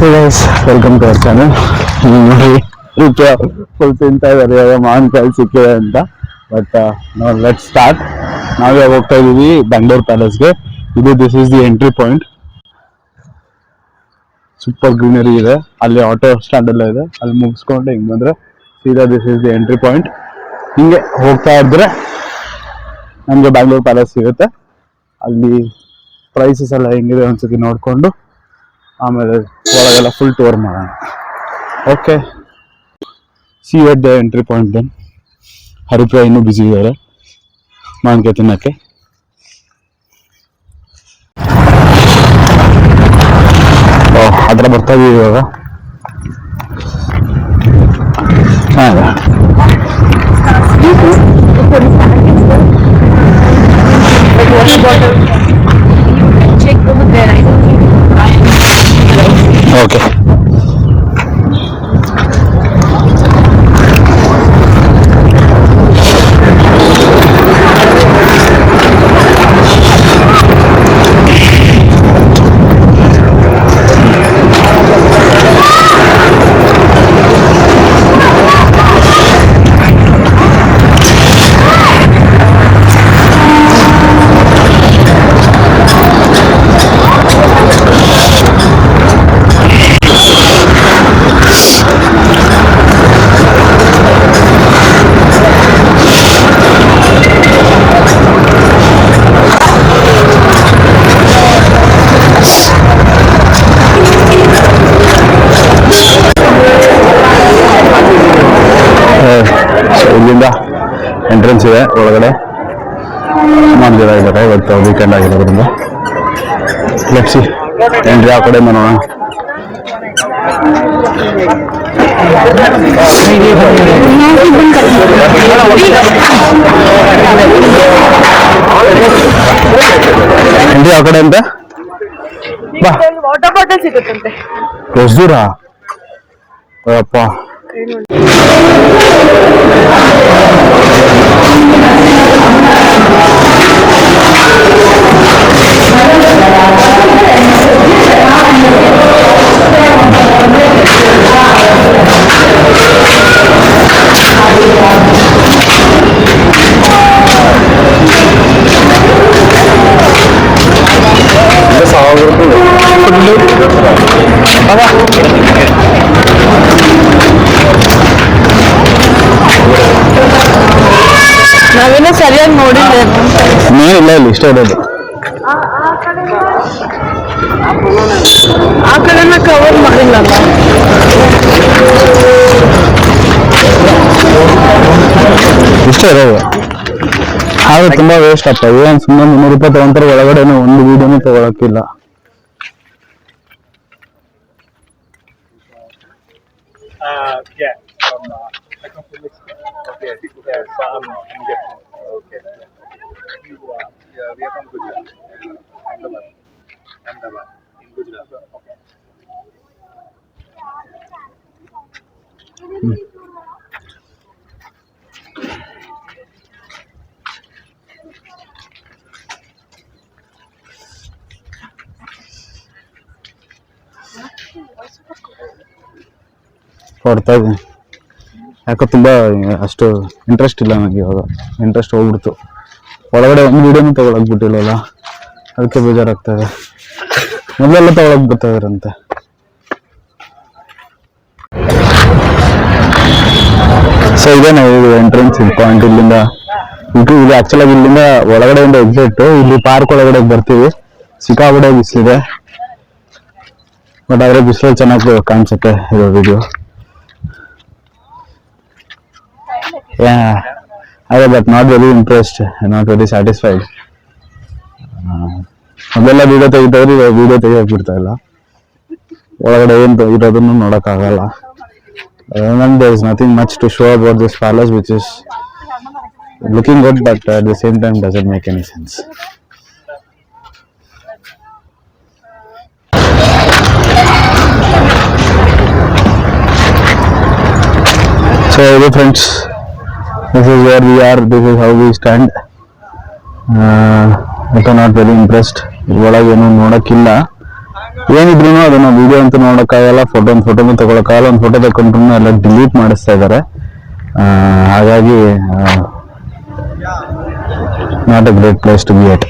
Hey guys, welcome to our channel. ನೋಡಿ full ತಿಂತಾ ಇದ್ದಾರೆ ಇವಾಗ ಮಾವಿನಕಾಯಿ ಸಿಕ್ಕಿದೆ ಅಂತ. ಬಟ್ ನಾವು ಲೆಟ್ ಸ್ಟಾರ್ಟ್. ನಾವೇ ಹೋಗ್ತಾ ಇದೀವಿ ಬೆಂಗಳೂರು ಪ್ಯಾಲೇಸ್ಗೆ. This is the entry point. Super greenery ಇದೆ, ಅಲ್ಲಿ ಆಟೋ ಸ್ಟ್ಯಾಂಡ್ ಎಲ್ಲ ಇದೆ. ಅಲ್ಲಿ ಮುಗಿಸ್ಕೊಂಡು ಹಿಂಗ್ ಬಂದ್ರೆ ಸೀದಾ this is the entry point. ಹಿಂಗೆ ಹೋಗ್ತಾ ಇದ್ರೆ ನಮ್ಗೆ ಬೆಂಗಳೂರು ಪ್ಯಾಲೇಸ್ ಸಿಗುತ್ತೆ. ಅಲ್ಲಿ ಪ್ರೈಸಸ್ ಎಲ್ಲ ಹೆಂಗಿದೆ ಒಂದ್ಸತಿ ನೋಡ್ಕೊಂಡು ಆಮೇಲೆ ಒಳಗೆಲ್ಲ ಫುಲ್ ಟೂರ್ ಮಾಡೋಣ. Okay, see you at the entry point then. Haripriya ಇನ್ನೂ ಬ್ಯುಸಿ ಇದ್ದಾರೆ ಮಾವಿನಕಾಯಿ ತಿನ್ನಕ್ಕೆ. ಹತ್ರ ಬರ್ತಾ ಇದೀವಿ ಇವಾಗ. ಓಕೆ, ಇಲ್ಲಿಂದ ಎಂಟ್ರೆನ್ಸ್ ಇದೆ. ಒಳಗಡೆ ಸುಮಾರು ಜನ ಇದ್ದಾರೆ ಇವತ್ತು ವೀಕೆಂಡ್ ಆಗಿರೋದ್ರಿಂದ. ಲೆಟ್ಸ್ ಸಿ ಎಂಟ್ರಿ ಆ ಕಡೆ ನೋಡೋಣ. ಎಂಟ್ರಿ ಆ ಕಡೆ ಅಂತ ಬಾ. ವಾಟರ್ ಬಾಟಲ್ ಸಿಗುತ್ತಂತೆ. ಎಷ್ಟು ದೂರ ಅಪ್ಪ. ನಾವೇನೋ ಸರಿಯಾಗಿ ನೋಡಿಲ್ಲ. ಇಲ್ಲ ಇಲ್ಲಿ ಇಷ್ಟ ಇರೋದು. ಆ ಕಡೆನ ಕವರ್ ಮಾಡಿಲ್ಲ. ಇಷ್ಟ ಇರೋದು ಆದ್ರೆ ತುಂಬಾ ವೇಸ್ಟ್ ಅಪ್ಪ. ಏನ್ ಸುಮ್ಮನೆ 300 ರೂಪಾಯಿ ತಗೊಂತಾರೆ, ಒಳಗಡೆ ಒಂದು ವೀಡಿಯೋನು ತಗೊಳಕ್ಕಿಲ್ಲ. ಕೊಡ್ತಾ ಇದ್ದೀನಿ. ಯಾಕೋ ತುಂಬಾ ಅಷ್ಟು ಇಂಟ್ರೆಸ್ಟ್ ಇಲ್ಲ ನನಗೆ. ಇವಾಗ ಇಂಟ್ರೆಸ್ಟ್ ಹೋಗ್ಬಿಡ್ತು. ಒಳಗಡೆ ಒಂದು ವೀಡಿಯೋನು ತಗೊಳಕ್ ಬಿಟ್ಟಿಲ್ಲಲ್ಲ, ಅದಕ್ಕೆ ಬೇಜಾರಾಗ್ತಾ ಇದೆ. ಮೊದಲೆಲ್ಲ ತಗೊಳಕ್ ಬರ್ತಾ ಇದಾರಂತೆ. ಸೊ ಇದೇನಾ ಇದು ಎಂಟ್ರೆನ್ಸ್ ಪಾಯಿಂಟ್. ಇಲ್ಲಿಂದ ಇದು ಆಕ್ಚುಲಾಗಿ ಇಲ್ಲಿಂದ ಒಳಗಡೆ ಒಂದು ಎಕ್ಸಿಟ್. ಇಲ್ಲಿ ಪಾರ್ಕ್ ಒಳಗಡೆ ಬರ್ತೀವಿ. ಸಿಕ್ಕಾಪಟ್ಟೆ ಬಿಸಿಲಿದೆ, ಬಟ್ ಆದ್ರೆ ಬಿಸಿಲು ಚೆನ್ನಾಗಿ ಕಾಣಿಸುತ್ತೆ ಇದು ವಿಡಿಯೋ. ಅದೇ but not very interest, not very satisfied. ಮೊದಲೆಲ್ಲ ವಿಡಿಯೋ ತೆಗಿತಾವ್ರಿ, ಇವಾಗ ವಿಡಿಯೋ ತೆಗಿಯಕ್ ಬಿಡ್ತಾ ಇಲ್ಲ. ಒಳಗಡೆ ಏನ್ ಇರೋದನ್ನು ನೋಡಕ್ ಆಗಲ್ಲ. There is nothing much to show about this palace, which is looking good, but at the same time doesn't make any sense. So friends, this is where we are, this is how we stand. I am not very impressed. ಒಳಗೆ ಏನು ನೋಡಕ್ಕಿಲ್ಲ, ಏನಿದ್ರು ಅದನ್ನ video ಅಂತ ನೋಡೋಕ್ಕಾಗಲ್ಲ, ಫೋಟೋನು ತಗೊಳಕ್ಕಾಗಲ್ಲ. ಒಂದು photo ತಗೊಂಡ್ರು ಎಲ್ಲ delete ಮಾಡಿಸ್ತಾ ಇದ್ದಾರೆ. ಹಾಗಾಗಿ not a great place to be at.